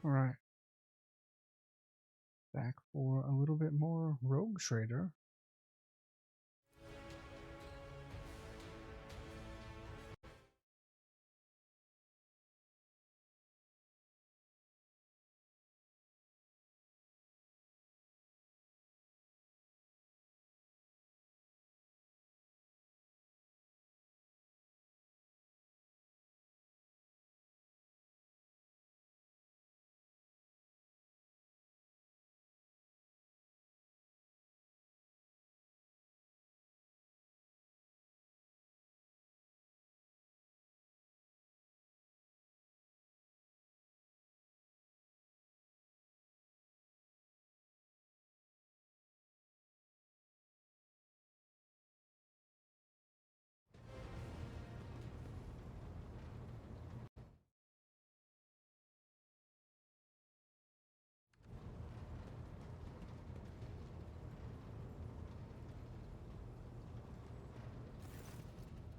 Alright. Back for a little bit more Rogue Trader.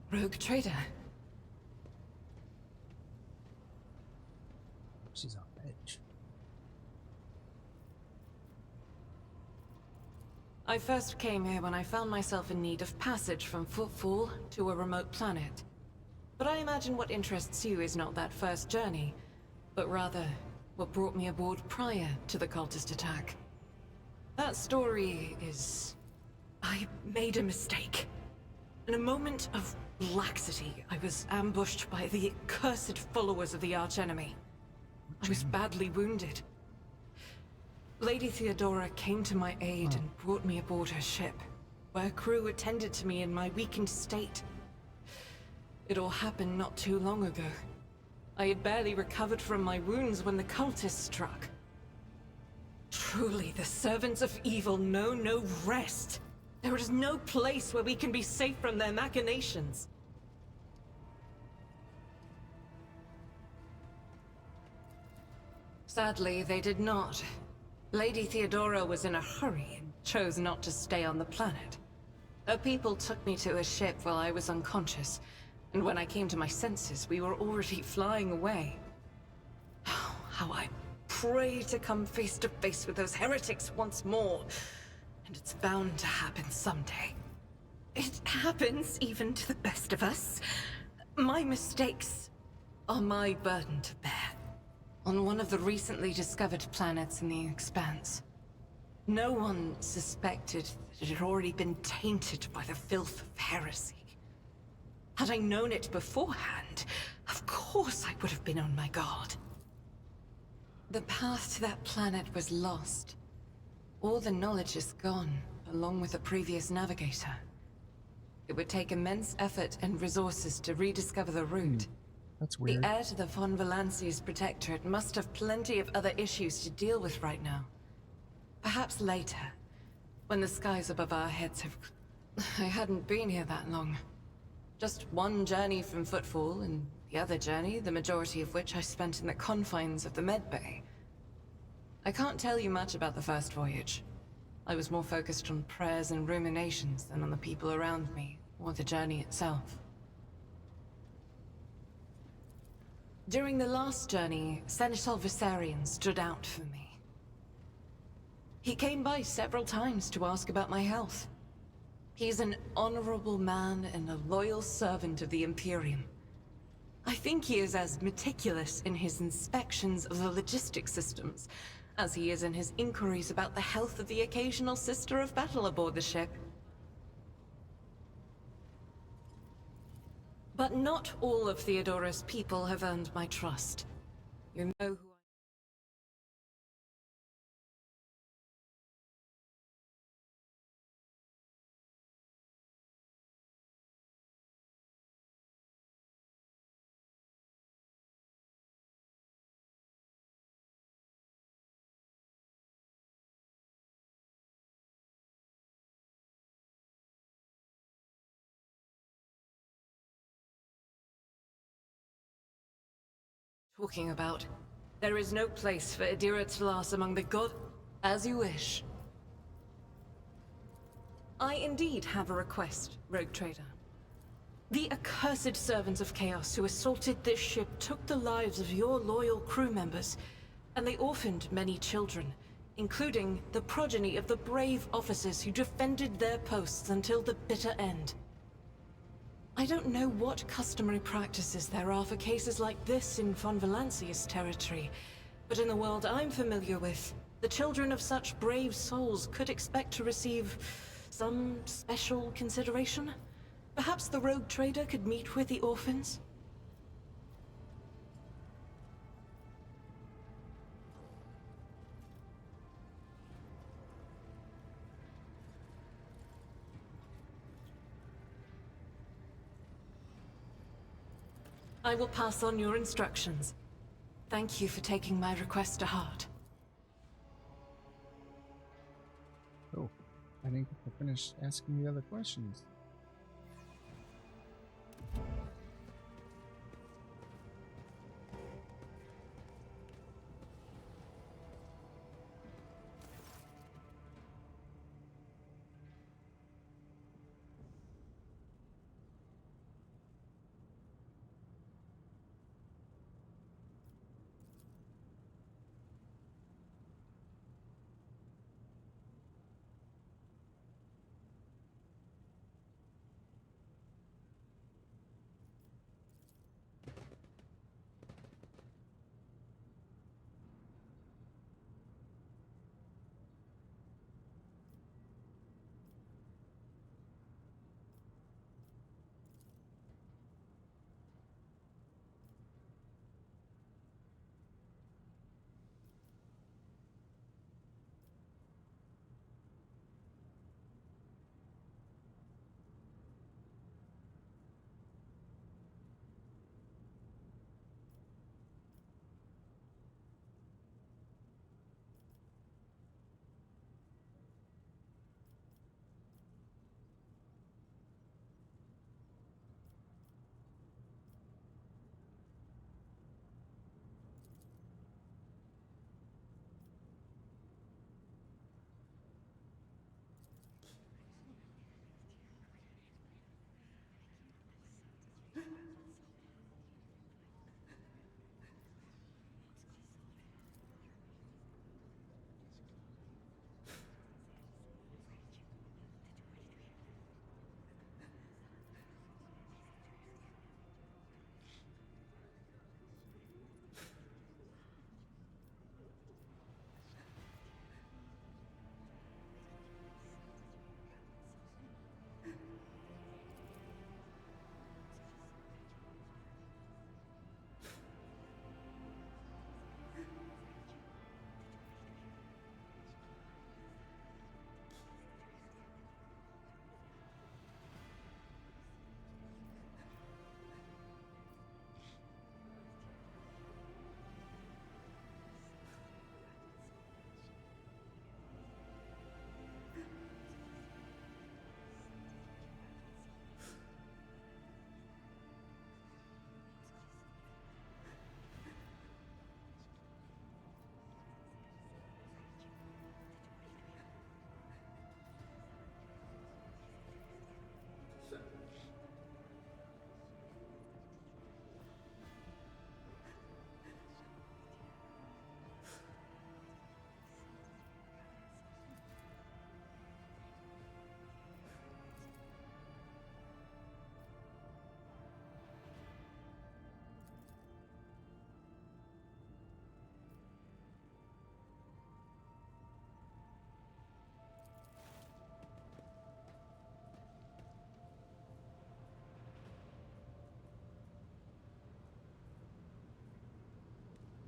Rogue Trader. She's on edge. I first came here when I found myself in need of passage from Footfall to a remote planet. But I imagine what interests you is not that first journey, but rather what brought me aboard prior to the cultist attack. That story is... I made a mistake. In a moment of laxity, I was ambushed by the accursed followers of the archenemy. I was badly wounded. Lady Theodora came to my aid and brought me aboard her ship, where her crew attended to me in my weakened state. It all happened not too long ago. I had barely recovered from my wounds when the cultists struck. Truly, the servants of evil know no rest. There is no place where we can be safe from their machinations. Sadly, they did not. Lady Theodora was in a hurry and chose not to stay on the planet. Her people took me to a ship while I was unconscious, and when I came to my senses, we were already flying away. How I pray to come face to face with those heretics once more. And it's bound to happen someday. It happens even to the best of us. My mistakes are my burden to bear. On one of the recently discovered planets in the Expanse, no one suspected that it had already been tainted by the filth of heresy. Had I known it beforehand, of course I would have been on my guard. The path to that planet was lost. All the knowledge is gone, along with the previous navigator. It would take immense effort and resources to rediscover the route. That's weird. The heir to the von Valanci's protectorate must have plenty of other issues to deal with right now. Perhaps later, when the skies above our heads have... I hadn't been here that long. Just one journey from Footfall, and the other journey, the majority of which I spent in the confines of the medbay. I can't tell you much about the first voyage. I was more focused on prayers and ruminations than on the people around me, or the journey itself. During the last journey, Seneschal Viserion stood out for me. He came by several times to ask about my health. He's an honorable man and a loyal servant of the Imperium. I think he is as meticulous in his inspections of the logistic systems as he is in his inquiries about the health of the occasional sister of battle aboard the ship. But not all of Theodora's people have earned my trust. You know who I'm talking about. There is no place for Adira Tlas among the god... As you wish. I indeed have a request, Rogue Trader. The accursed servants of Chaos who assaulted this ship took the lives of your loyal crew members, and they orphaned many children, including the progeny of the brave officers who defended their posts until the bitter end. I don't know what customary practices there are for cases like this in Von Valancia's territory, but in the world I'm familiar with, the children of such brave souls could expect to receive some special consideration. Perhaps the rogue trader could meet with the orphans? I will pass on your instructions. Thank you for taking my request to heart. Oh, I didn't get to finish asking the other questions.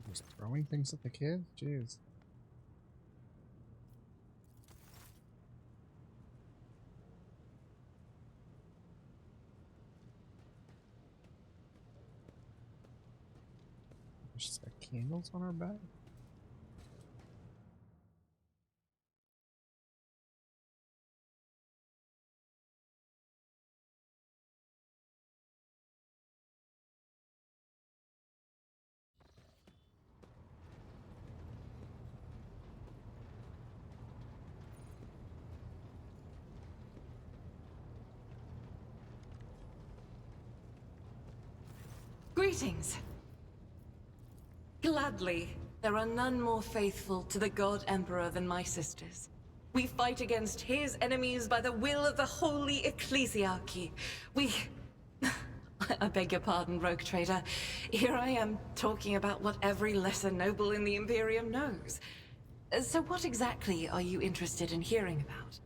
Just throwing things at the kid? Jeez. She's got candles on her back? Greetings. Gladly. There are none more faithful to the God Emperor than my sisters. We fight against his enemies by the will of the Holy Ecclesiarchy. We... I beg your pardon, Rogue Trader. Here I am talking about what every lesser noble in the Imperium knows. So what exactly are you interested in hearing about?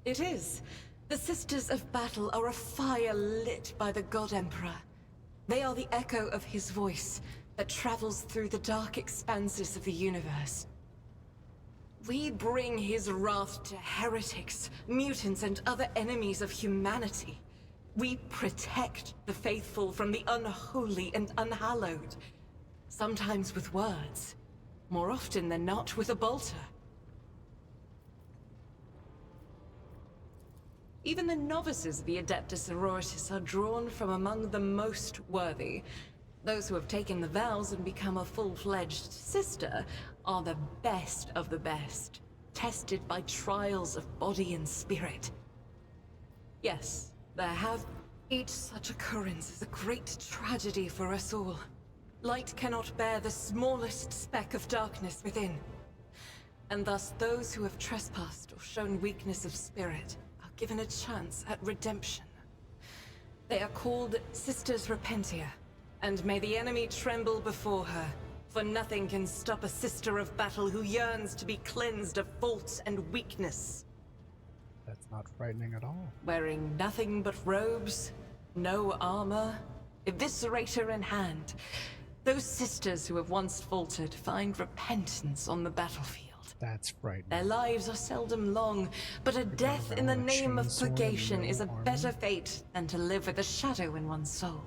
It is. The Sisters of Battle are a fire lit by the God Emperor. They are the echo of his voice that travels through the dark expanses of the universe. We bring his wrath to heretics, mutants, and other enemies of humanity. We protect the faithful from the unholy and unhallowed. Sometimes with words, more often than not with a bolter. Even the novices of the Adeptus Sororitas are drawn from among the most worthy. Those who have taken the vows and become a full-fledged sister are the best of the best, tested by trials of body and spirit. Yes, there have... Each such occurrence is a great tragedy for us all. Light cannot bear the smallest speck of darkness within. And thus those who have trespassed or shown weakness of spirit are given a chance at redemption. They are called Sisters Repentia, and may the enemy tremble before her, for nothing can stop a sister of battle who yearns to be cleansed of fault and weakness. That's not frightening at all. Wearing nothing but robes, no armor, eviscerator in hand, those sisters who have once faltered find repentance on the battlefield. That's frightening. Their lives are seldom long, but a death in the name of purgation is a better fate than to live with a shadow in one's soul.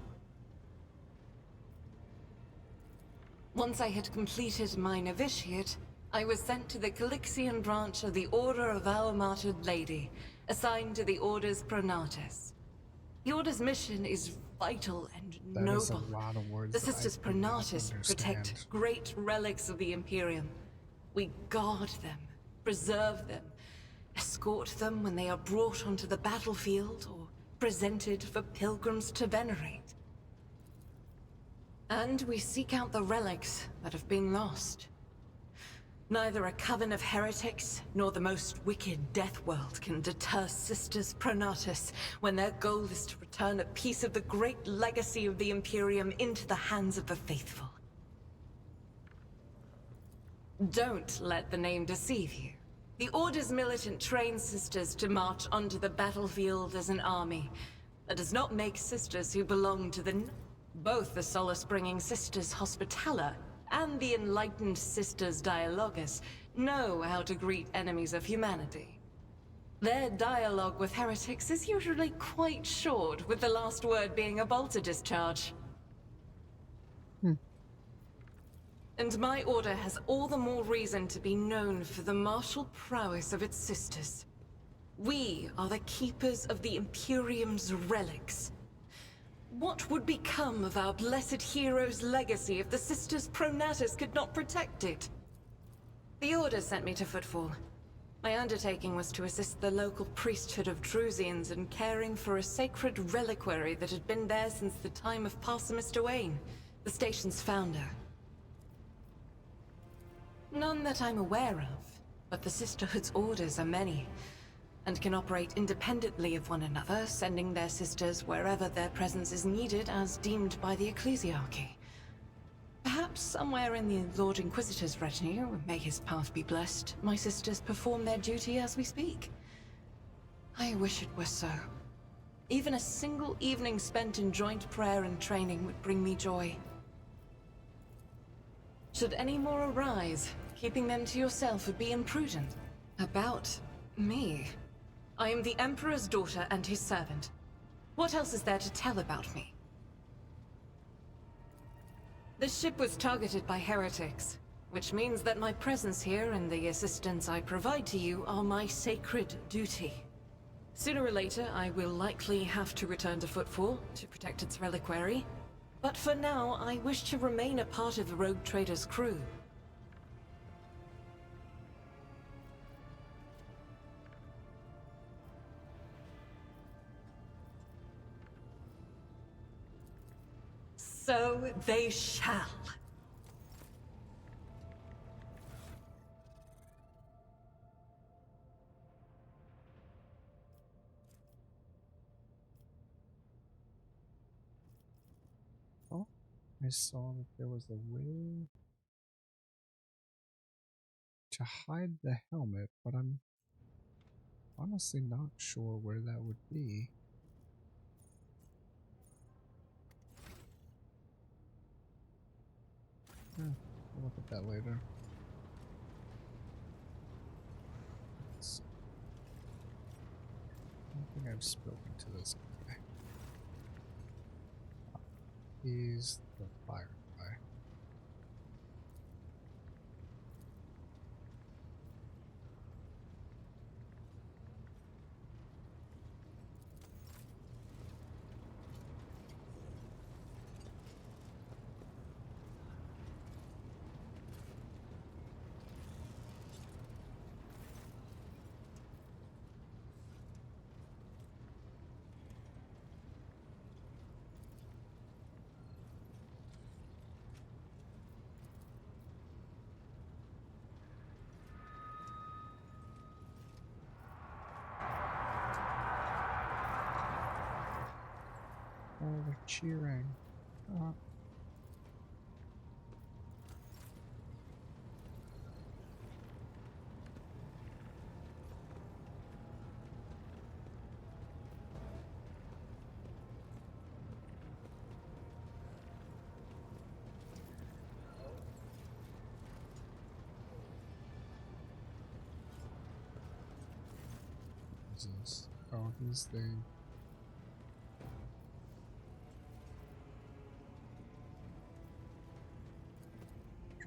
Once I had completed my novitiate, I was sent to the Calixian branch of the Order of Our Martyred Lady, assigned to the Order's Pronatus. The Order's mission is vital and noble. That is a lot of words. The Sisters Pronatus protect great relics of the Imperium. We guard them, preserve them, escort them when they are brought onto the battlefield or presented for pilgrims to venerate. And we seek out the relics that have been lost. Neither a coven of heretics nor the most wicked death world can deter Sisters Pronatus when their goal is to return a piece of the great legacy of the Imperium into the hands of the faithful. Don't let the name deceive you. The Order's militant trains sisters to march onto the battlefield as an army. That does not make sisters who belong to both the solace-bringing Sisters Hospitaller and the enlightened Sisters Dialogus know how to greet enemies of humanity. Their dialogue with heretics is usually quite short, with the last word being a bolter discharge. And my order has all the more reason to be known for the martial prowess of its sisters. We are the keepers of the Imperium's relics. What would become of our blessed hero's legacy if the Sisters Pronatus could not protect it? The Order sent me to Footfall. My undertaking was to assist the local priesthood of Drusians in caring for a sacred reliquary that had been there since the time of Parson Mr. Wayne, the station's founder. None that I'm aware of, but the Sisterhood's orders are many, and can operate independently of one another, sending their sisters wherever their presence is needed as deemed by the Ecclesiarchy. Perhaps somewhere in the Lord Inquisitor's retinue, may his path be blessed, my sisters perform their duty as we speak. I wish it were so. Even a single evening spent in joint prayer and training would bring me joy. Should any more arise, keeping them to yourself would be imprudent. About me? I am the Emperor's daughter and his servant. What else is there to tell about me? The ship was targeted by heretics, which means that my presence here and the assistance I provide to you are my sacred duty. Sooner or later, I will likely have to return to Footfall to protect its reliquary. But for now, I wish to remain a part of the Rogue Trader's crew. So, they shall. Oh, I saw that there was a way to hide the helmet, but I'm honestly not sure where that would be. We'll look at that later. I don't think I've spoken to this guy. He's the fire guy. Oh, they're cheering. What is this? Oh, he's the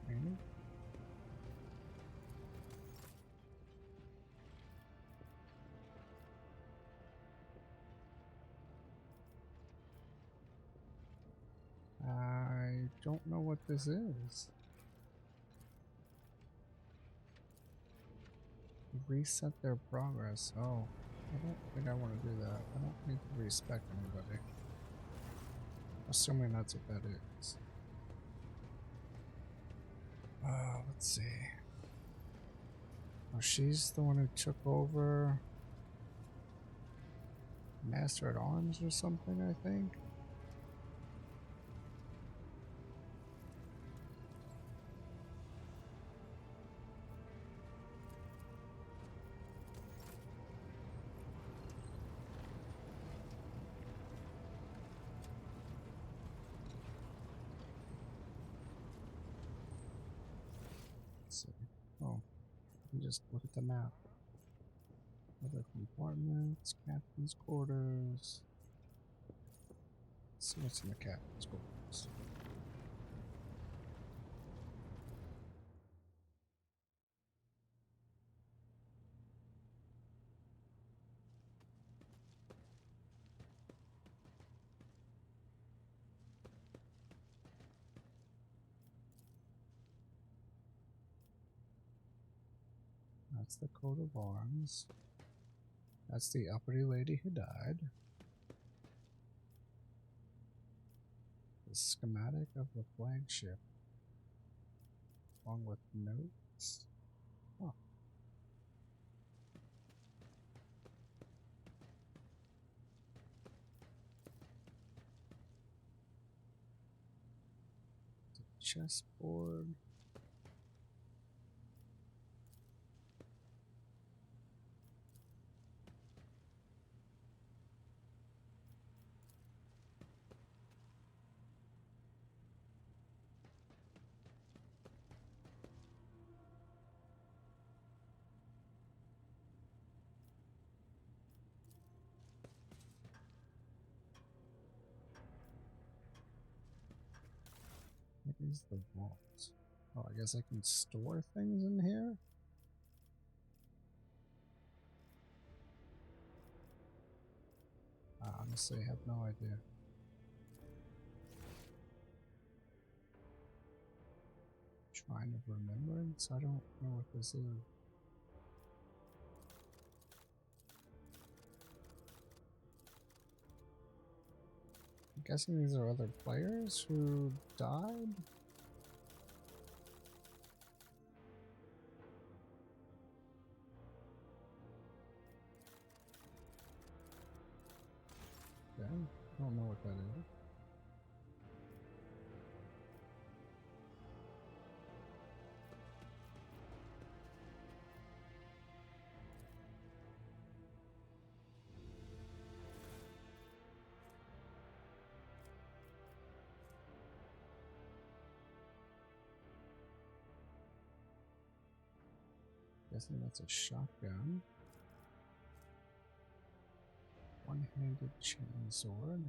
trainer? I don't know what this is. Reset their progress. Oh, I don't think I want to do that. I don't need to respect anybody. Assuming that's what that is. Let's see. Oh, she's the one who took over Master at Arms or something, I think. Let's see. Oh, you just look at the map. Other compartments, captain's quarters. Let's see what's in the captain's quarters. That's the coat of arms. That's the uppity lady who died. The schematic of the flagship, along with notes. Oh. The chessboard. What is the vault? Oh, I guess I can store things in here? I honestly have no idea. Shrine of Remembrance? I don't know what this is. I'm guessing these are other players who died? Okay, I don't know what that is. Guessing that's a shotgun. One-handed chainsword.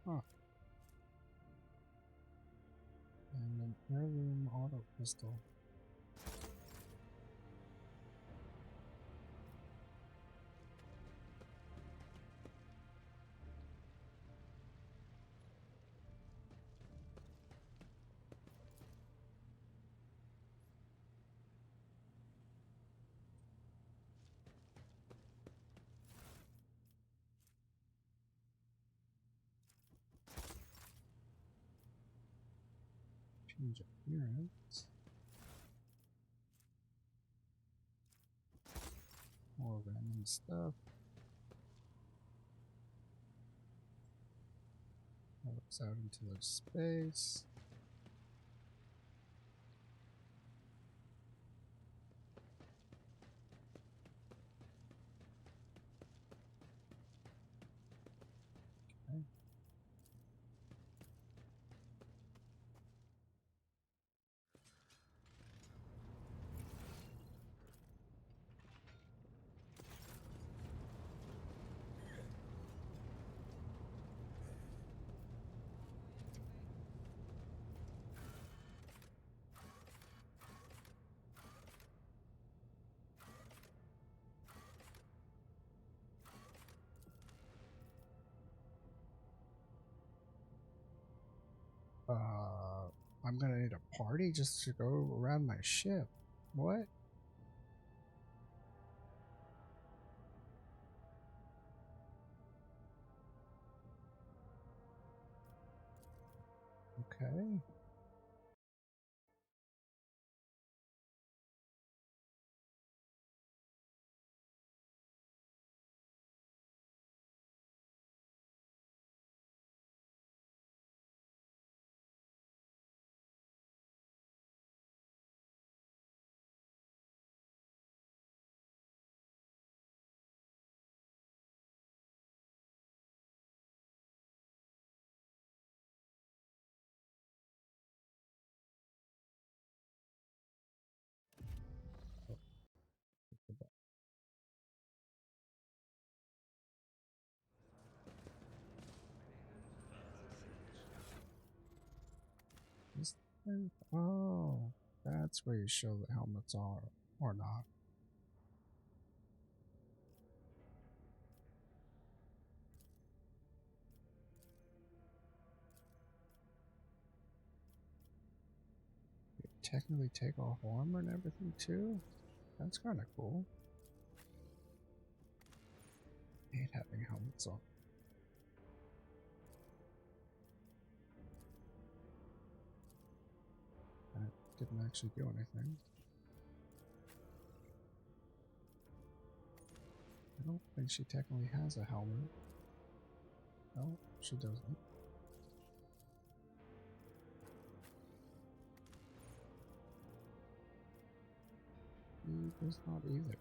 Huh. And an heirloom auto pistol. Change appearance. More random stuff. Looks out into the space. Okay. I'm gonna need a party just to go around my ship. What? Okay. This thing? Oh, that's where you show the helmets are or not. You technically take off armor and everything too? That's kind of cool. I hate having helmets on. That didn't actually do anything. I don't think she technically has a helmet. No, she doesn't. He does not either.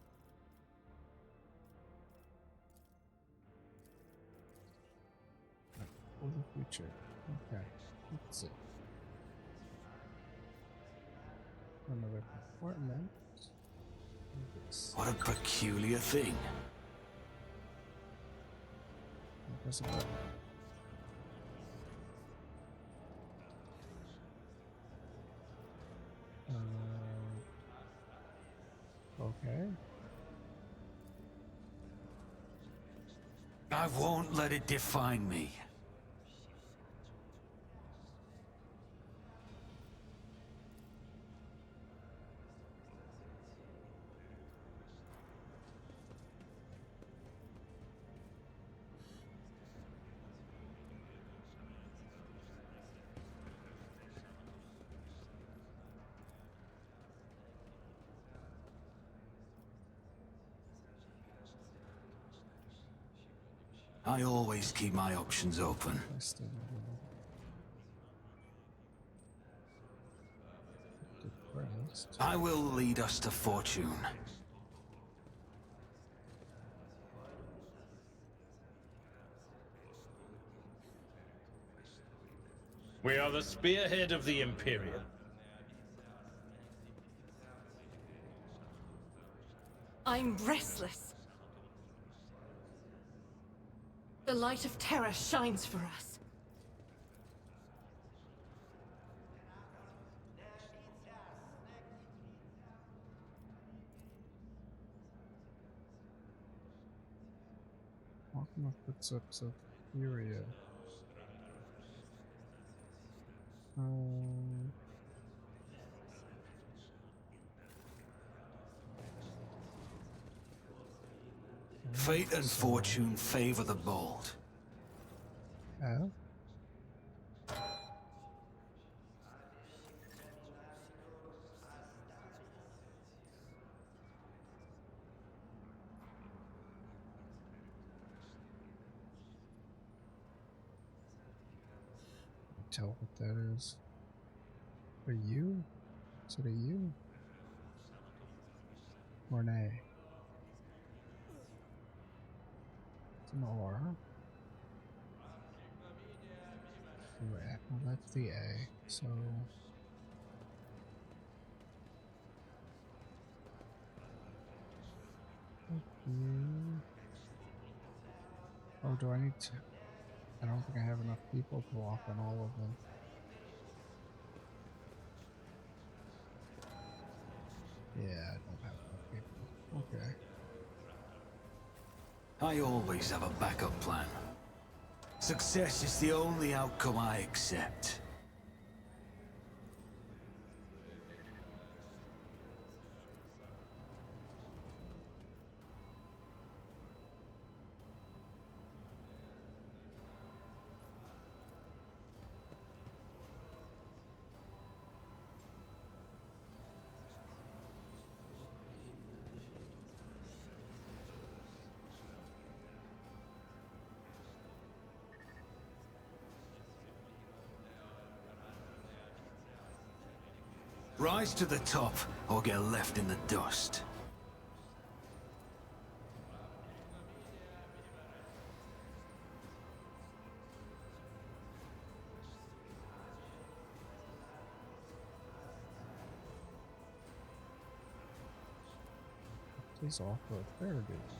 Right, for the future. Okay, let's see. Another compartment. What a peculiar thing. Press a button. Okay. I won't let it define me. I always keep my options open. I still don't know. Depressed. I will lead us to fortune. We are the spearhead of the Imperium. I'm restless. The light of terror shines for us. Welcome of footsteps of Furia. Fate and fortune favor the bold. Oh? Tell what that is. For you? Is it a you? Or an A? It's an R. Well, that's the A, so... Oh, do I need to... I don't think I have enough people to walk on all of them. Yeah, I don't have enough people. Okay. I always have a backup plan. Success is the only outcome I accept. Rise to the top, or get left in the dust. This off road. There it is.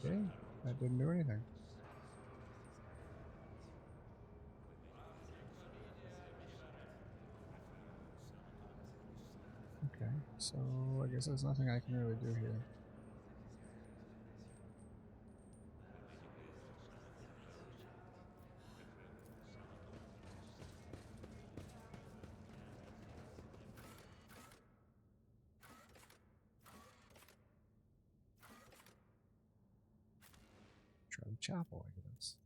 Okay, that didn't do anything. Okay, so I guess there's nothing I can really do here. Try the chapel, I guess.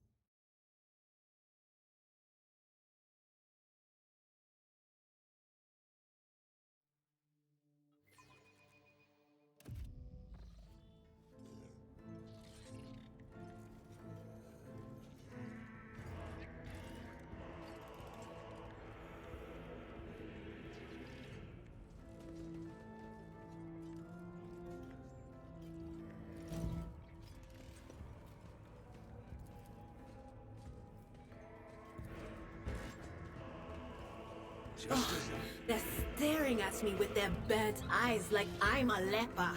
They're staring at me with their burnt eyes like I'm a leper.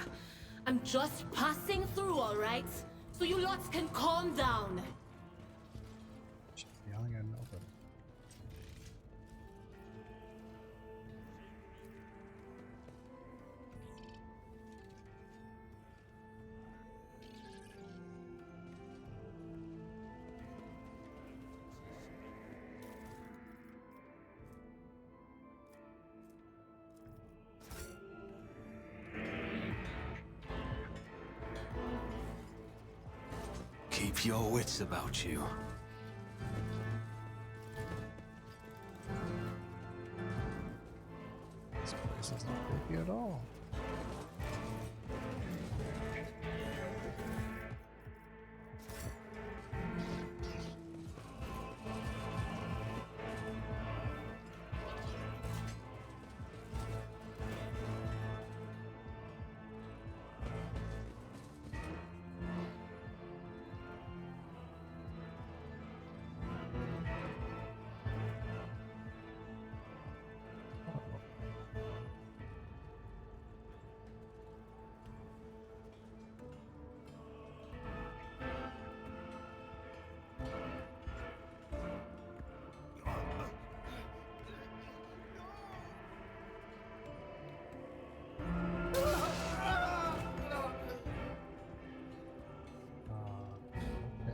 I'm just passing through, all right? So you lots can calm down. She's yelling at nobody. Keep your wits about you. This isn't creepy at all.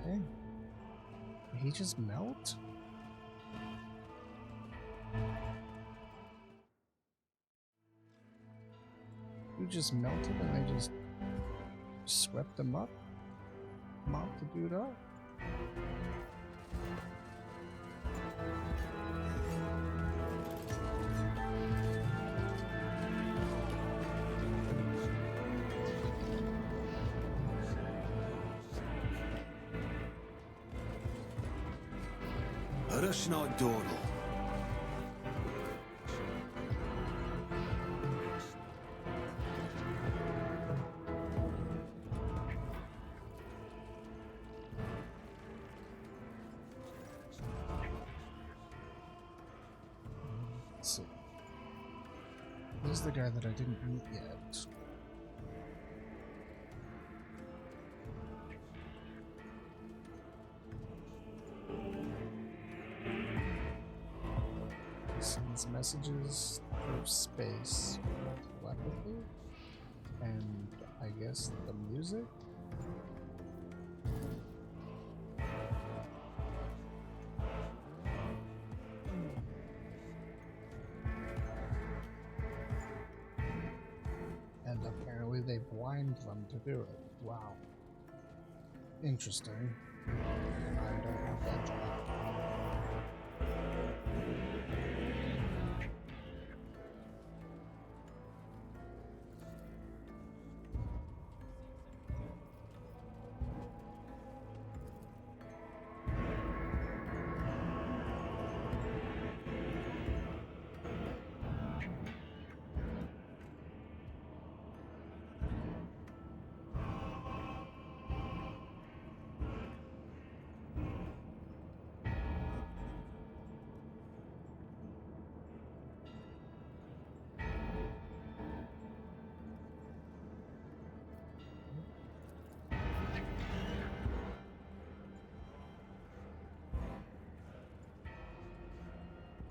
Okay. Did he just melt? You just melted and I just swept him up? Mopped the dude up? Rush not Doral. Let's see. Who's the guy that I didn't meet yet? Sends messages through space with telepathy, and I guess the music. And apparently they blind them to do it. Wow. Interesting. I don't want that job.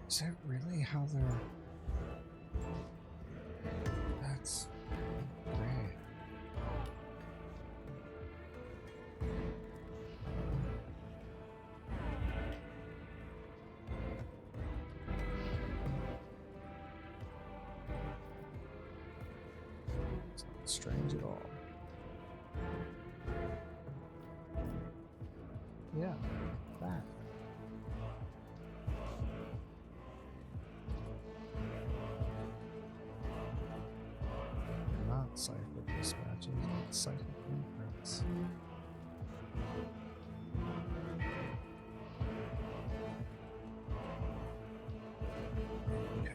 Is that really how they're... That's great. It's not strange at all. Yeah, that. Not cipher dispatches, but cipher imprints. Okay.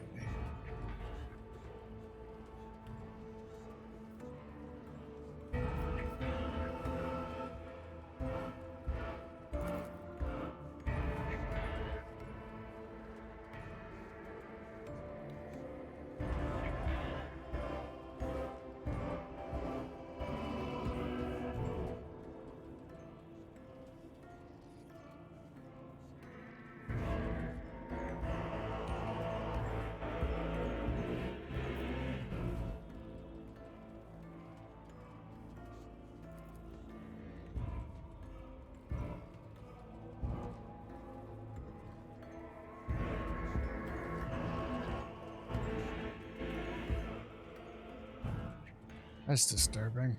That's disturbing.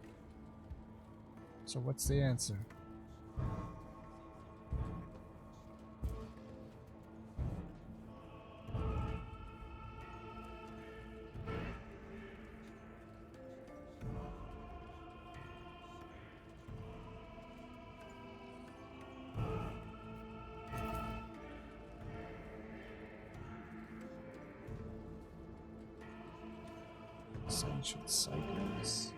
So what's the answer? Ancient cycles.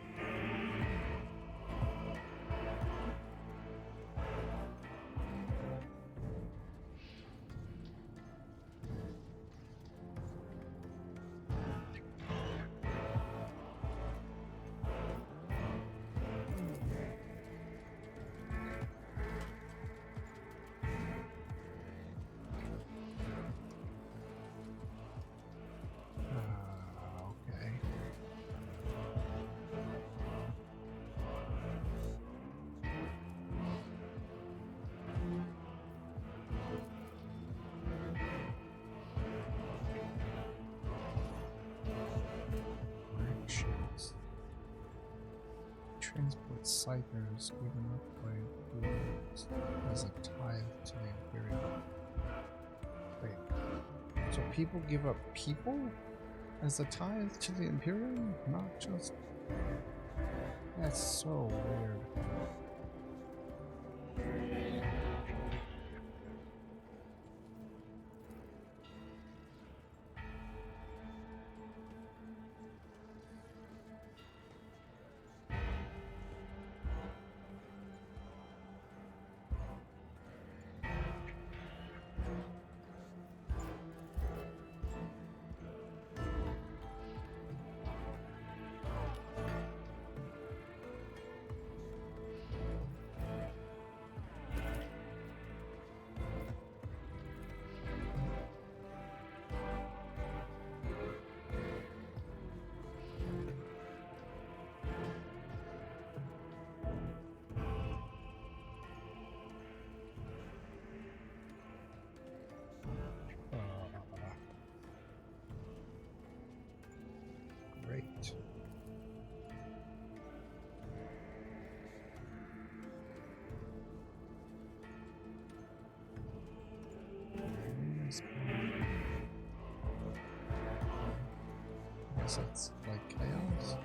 Okay. Directions. Transport psychers given up by Imperials as a tithe to the Imperium. Wait. So people give up people as a tithe to the Imperium? Not just... That's so weird. Great. I guess it's like chaos.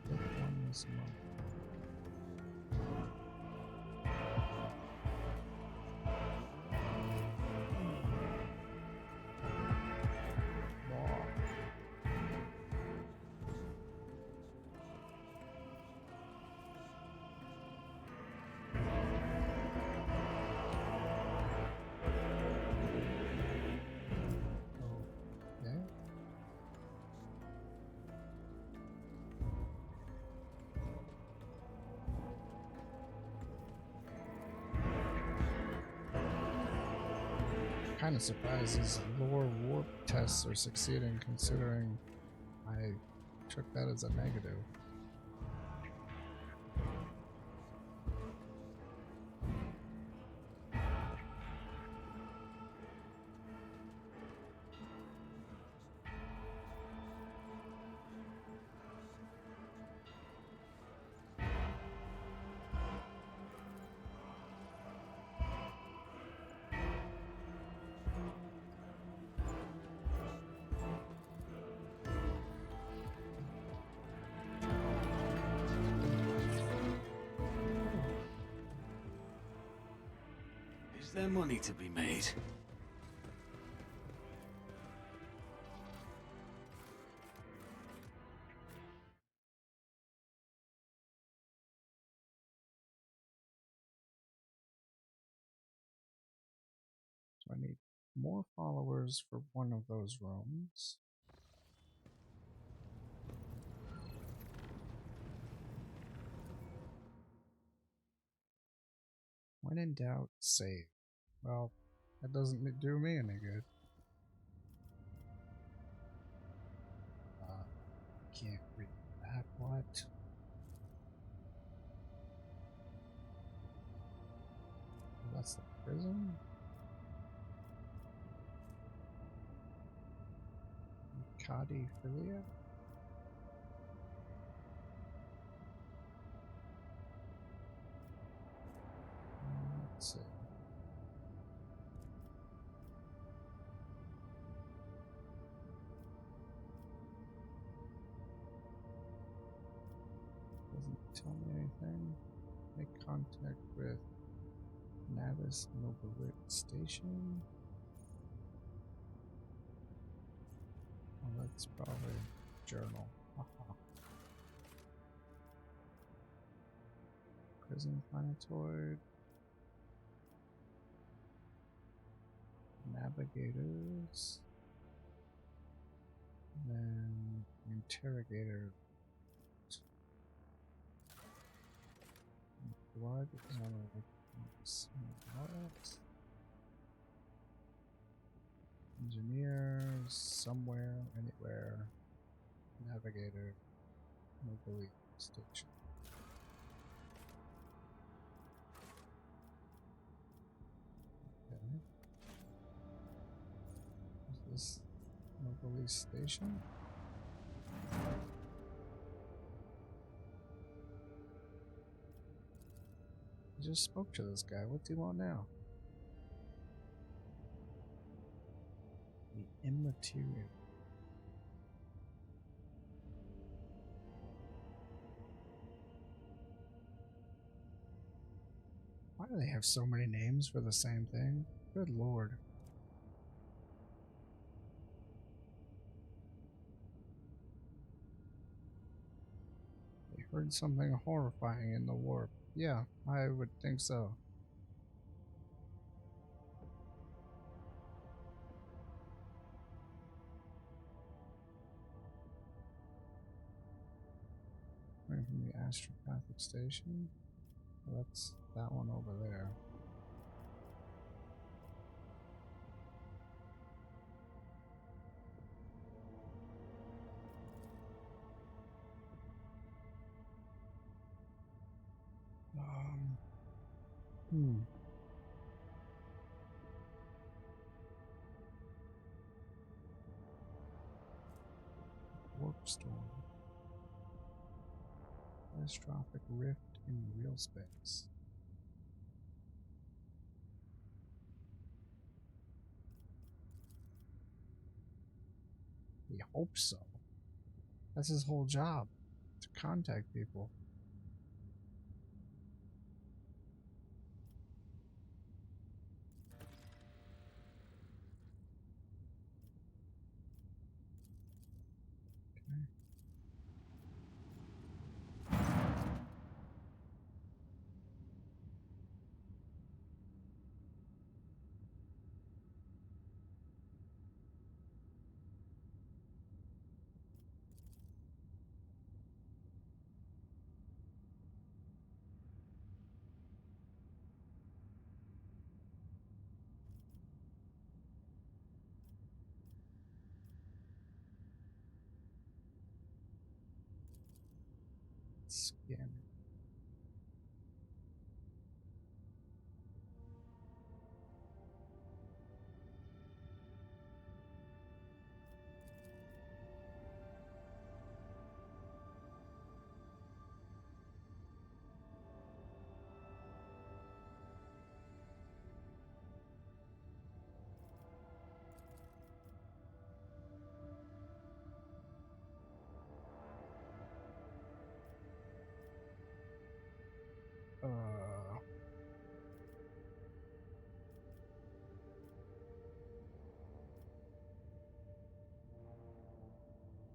Fifth one is mumble. Okay. Kind of surprised these lore warp tests are succeeding, considering I took that as a negative. Is there money to be made? So I need more followers for one of those rooms. When in doubt, save. Well, that doesn't do me any good. Can't read that. What? That's the prison? Kadi Philia? Let's see. Doesn't tell me anything. Make contact with Navis Noberit Station. that's probably journal. Haha. Prison planetoid. Navigators. Then interrogator. Blood is on engineers, somewhere, anywhere. Navigator, mobile station. Okay. Is this mobile station? I just spoke to this guy. What do you want now? The immaterial. Why do they have so many names for the same thing? Good lord. They heard something horrifying in the warp. Yeah, I would think so. Coming from the Astropath station. Well, that's that one over there. Warp storm. Catastrophic rift in real space. We hope so. That's his whole job, to contact people. Okay. Scan.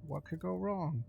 What could go wrong?